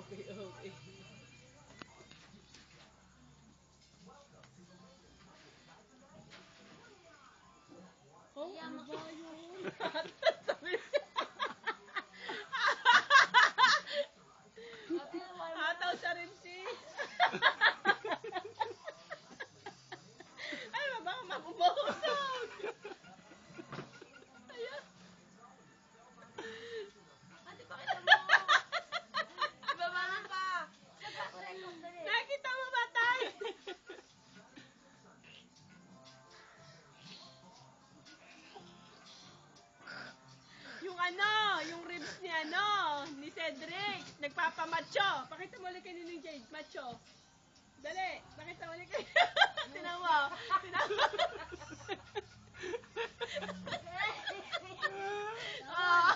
Okay, okay. Oh, ano ba yun? Sabi siya. Hataw sa rimsi. Ay, baka mabubusog. Ayun. Ate, pakita mo. Ibabanan ka. Nakita mo ba, Tay? Yung ribs ni ni Cedric, nagpapamacho. Pakita mo ulit kay Nining Jade, macho. Dali, pakita mo ulit kay... Tinawa. Ah.